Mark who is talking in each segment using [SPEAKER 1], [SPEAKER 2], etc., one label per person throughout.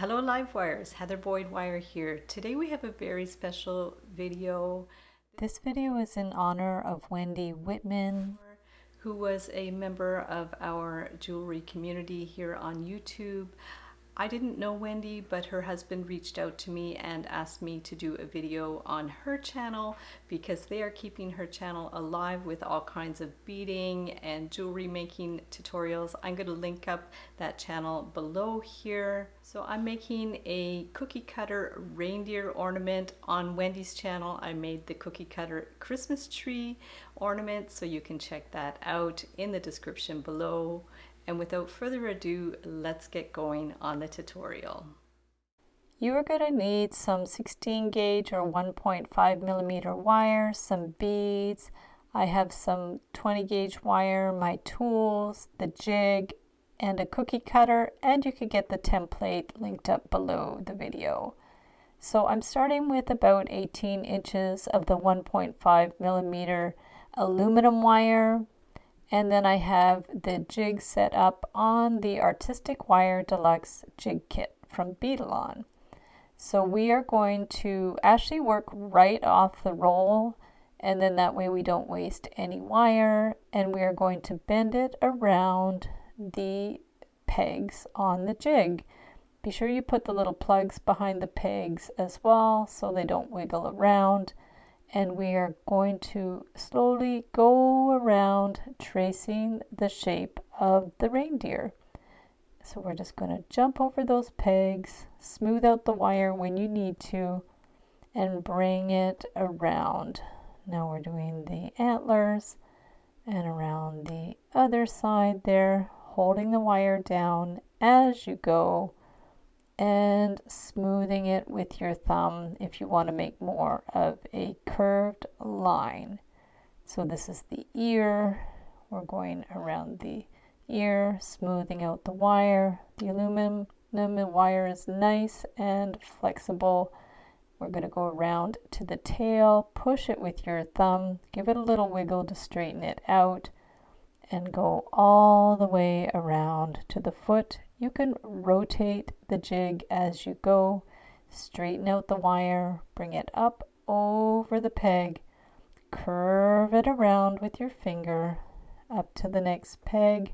[SPEAKER 1] Hello Livewires, Heather Boyd Wire here. Today we have a very special video.
[SPEAKER 2] This video is in honor of Wendy Whitman,
[SPEAKER 1] who was a member of our jewelry community here on YouTube. I didn't know Wendy, but her husband reached out to me and asked me to do a video on her channel because they are keeping her channel alive with all kinds of beading and jewelry making tutorials. I'm going to link up that channel below here. So I'm making a cookie cutter reindeer ornament on Wendy's channel. I made the cookie cutter Christmas tree ornament, so you can check that out in the description below. And without further ado, let's get going on the tutorial.
[SPEAKER 2] You are going to need some 16 gauge or 1.5 millimeter wire, some beads. I have some 20 gauge wire, my tools, the jig, and a cookie cutter, and you could get the template linked up below the video. So I'm starting with about 18 inches of the 1.5 millimeter aluminum wire. And then I have the jig set up on the Artistic Wire Deluxe Jig Kit from Beadalon. So we are going to actually work right off the roll, and then that way we don't waste any wire, and we are going to bend it around the pegs on the jig. Be sure you put the little plugs behind the pegs as well so they don't wiggle around. And we are going to slowly go around tracing the shape of the reindeer. So we're just going to jump over those pegs, smooth out the wire when you need to, and bring it around. Now we're doing the antlers and around the other side there, holding the wire down as you go and smoothing it with your thumb if you want to make more of a curved line. So this is the ear. We're going around the ear, smoothing out the wire. The aluminum wire is nice and flexible. We're going to go around to the tail, push it with your thumb, give it a little wiggle to straighten it out, and go all the way around to the foot. You can rotate the jig as you go, straighten out the wire, bring it up over the peg, curve it around with your finger up to the next peg,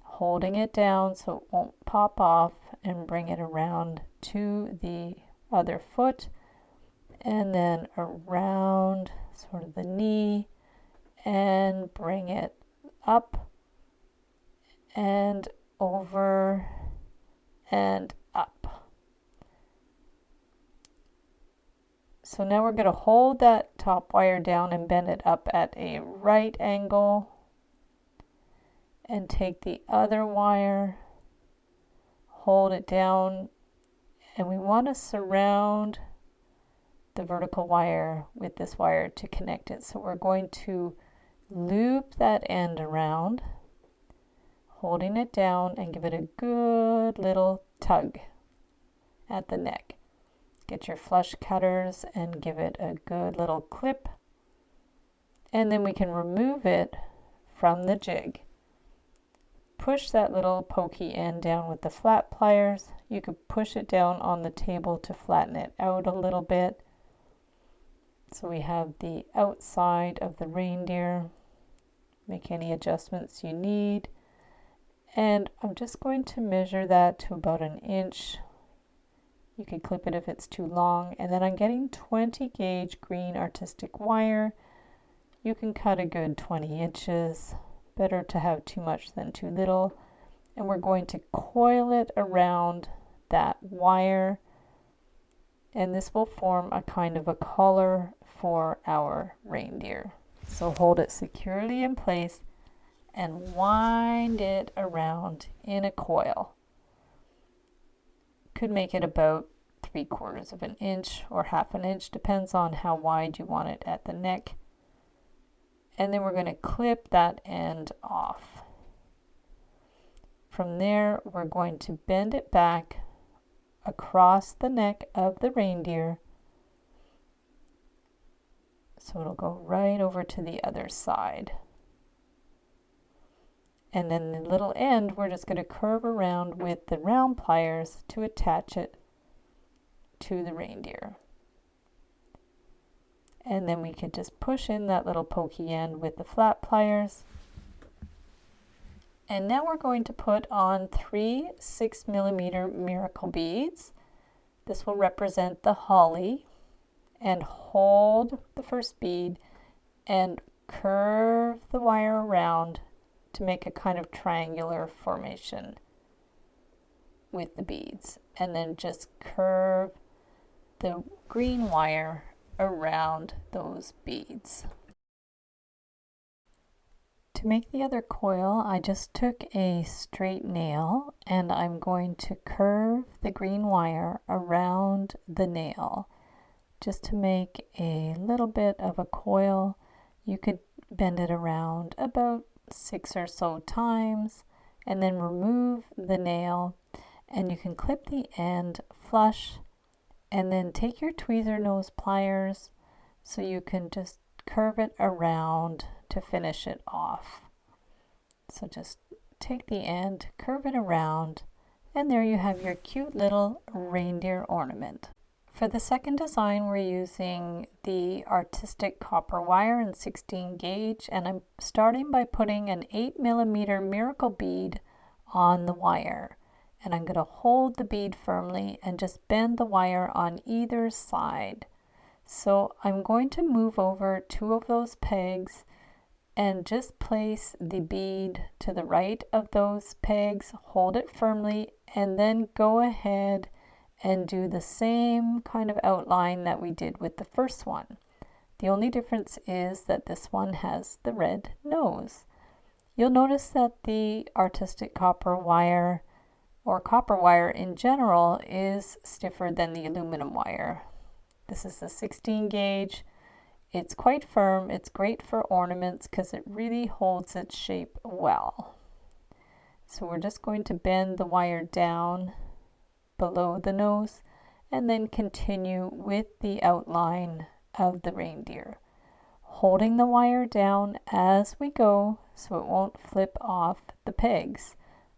[SPEAKER 2] holding it down so it won't pop off, and bring it around to the other foot, and then around sort of the knee, and bring it up and over and up. So now we're going to hold that top wire down and bend it up at a right angle, and take the other wire, hold it down, and we want to surround the vertical wire with this wire to connect it. So we're going to loop that end around, holding it down, and give it a good little tug at the neck. Get your flush cutters and give it a good little clip, and then we can remove it from the jig. Push that little pokey end down with the flat pliers. You could push it down on the table to flatten it out a little bit. So we have the outside of the reindeer. Make any adjustments you need. And I'm just going to measure that to about 1 inch. You can clip it if it's too long. And then I'm getting 20 gauge green artistic wire. You can cut a good 20 inches. Better to have too much than too little. And we're going to coil it around that wire. And this will form a kind of a collar for our reindeer. So hold it securely in place and wind it around in a coil. Could make it about 3/4 of an inch or 1/2 inch, depends on how wide you want it at the neck. And then we're going to clip that end off. From there, we're going to bend it back across the neck of the reindeer, so it'll go right over to the other side. And then the little end, we're just going to curve around with the round pliers to attach it to the reindeer. And then we can just push in that little pokey end with the flat pliers. And now we're going to put on 3 6mm miracle beads. This will represent the holly. And hold the first bead and curve the wire around to make a kind of triangular formation with the beads. And then just curve the green wire around those beads. To make the other coil, I just took a straight nail and I'm going to curve the green wire around the nail just to make a little bit of a coil. You could bend it around about 6 or so times and then remove the nail, and you can clip the end flush and then take your tweezer nose pliers so you can just curve it around to finish it off. So just take the end, curve it around, and there you have your cute little reindeer ornament. For the second design, we're using the artistic copper wire in 16 gauge, and I'm starting by putting an 8mm miracle bead on the wire. And I'm going to hold the bead firmly and just bend the wire on either side. So I'm going to move over 2 of those pegs and just place the bead to the right of those pegs, hold it firmly, and then go ahead and do the same kind of outline that we did with the first one. The only difference is that this one has the red nose. You'll notice that the artistic copper wire, or copper wire in general, is stiffer than the aluminum wire. This is the 16 gauge. It's quite firm. It's great for ornaments because it really holds its shape well. So we're just going to bend the wire down below the nose and then continue with the outline of the reindeer, holding the wire down as we go so it won't flip off the pegs.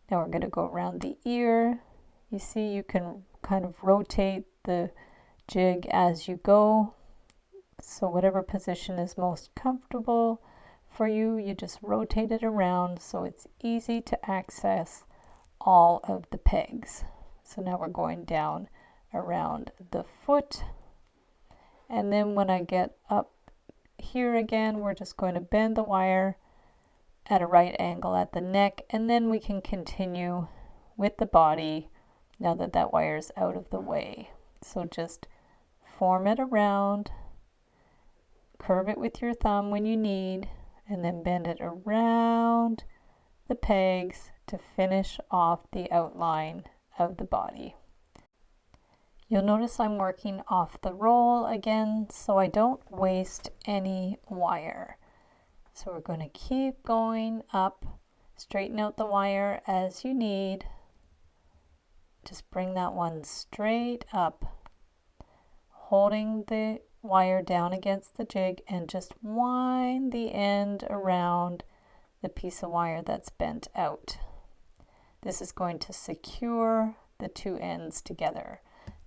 [SPEAKER 2] Now we're going to go around the ear. You see, you can kind of rotate the jig as you go. So whatever position is most comfortable for you, you just rotate it around so it's easy to access all of the pegs. So now we're going down around the foot. And then when I get up here again, we're just going to bend the wire at a right angle at the neck, and then we can continue with the body now that that wire is out of the way. So just form it around, curve it with your thumb when you need, and then bend it around the pegs to finish off the outline of the body. You'll notice I'm working off the roll again so I don't waste any wire. So we're going to keep going up, straighten out the wire as you need. Just bring that one straight up, holding the wire down against the jig, and just wind the end around the piece of wire that's bent out. This is going to secure the 2 ends together.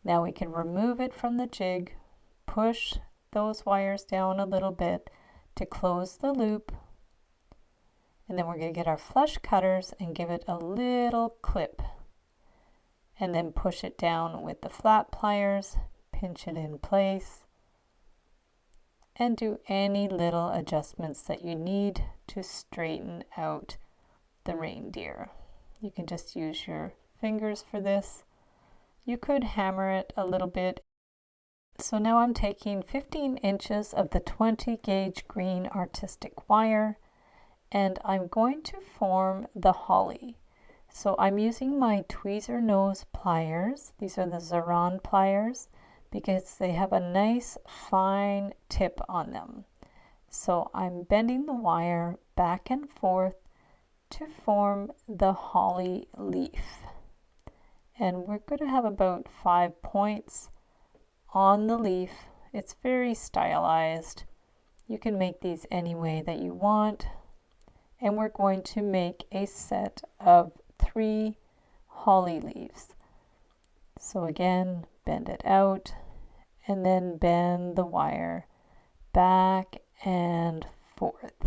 [SPEAKER 2] Now we can remove it from the jig, push those wires down a little bit to close the loop, and then we're going to get our flush cutters and give it a little clip, and then push it down with the flat pliers, pinch it in place, and do any little adjustments that you need to straighten out the reindeer. You can just use your fingers for this. You could hammer it a little bit. So now I'm taking 15 inches of the 20 gauge green artistic wire, and I'm going to form the holly. So I'm using my tweezer nose pliers. These are the Zeron pliers because they have a nice fine tip on them. So I'm bending the wire back and forth to form the holly leaf. And we're going to have about 5 points on the leaf. It's very stylized. You can make these any way that you want. and we're going to make a set of 3 holly leaves. So again, bend it out and then bend the wire back and forth.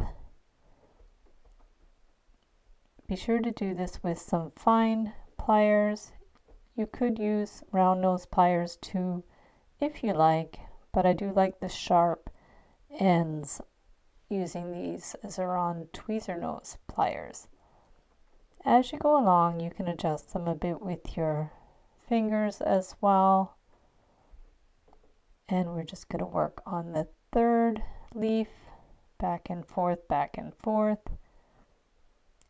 [SPEAKER 2] Be sure to do this with some fine pliers. You could use round nose pliers too if you like, but I do like the sharp ends using these as they're on tweezer nose pliers. As you go along, you can adjust them a bit with your fingers as well. And we're just going to work on the 3rd leaf, back and forth, back and forth.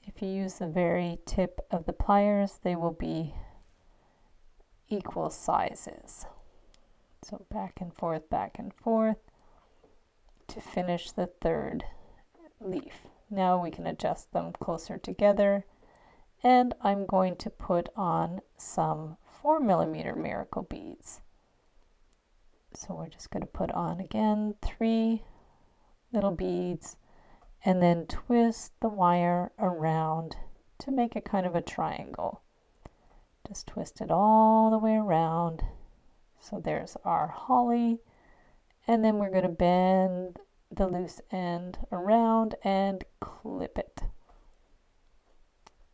[SPEAKER 2] If you use the very tip of the pliers, they will be equal sizes. So back and forth to finish the 3rd leaf. Now we can adjust them closer together, and I'm going to put on some 4mm miracle beads. So we're just going to put on again 3 little beads and then twist the wire around to make it kind of a triangle. Just twist it all the way around. So there's our holly, and then we're going to bend the loose end around and clip it.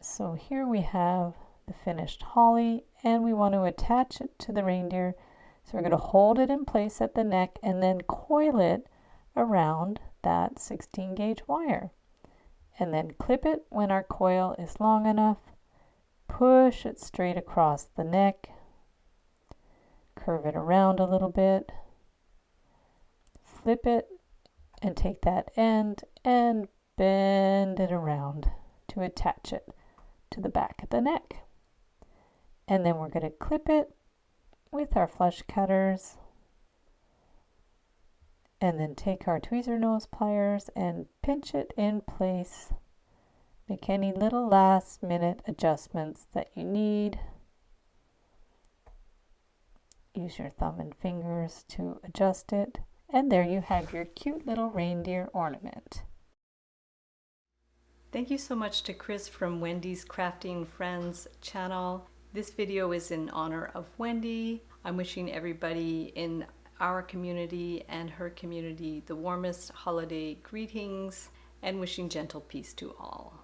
[SPEAKER 2] So here we have the finished holly, and we want to attach it to the reindeer. So we're going to hold it in place at the neck and then coil it around that 16 gauge wire, and then clip it when our coil is long enough. Push it straight across the neck, curve it around a little bit, flip it, and take that end and bend it around to attach it to the back of the neck. And then we're going to clip it with our flush cutters, and then take our tweezer nose pliers and pinch it in place. Make any little last minute adjustments that you need. Use your thumb and fingers to adjust it, and there you have your cute little reindeer ornament.
[SPEAKER 1] Thank you so much to Chris from Wendy's Crafting Friends channel. This video is in honor of Wendy. I'm wishing everybody in our community and her community the warmest holiday greetings, and wishing gentle peace to all.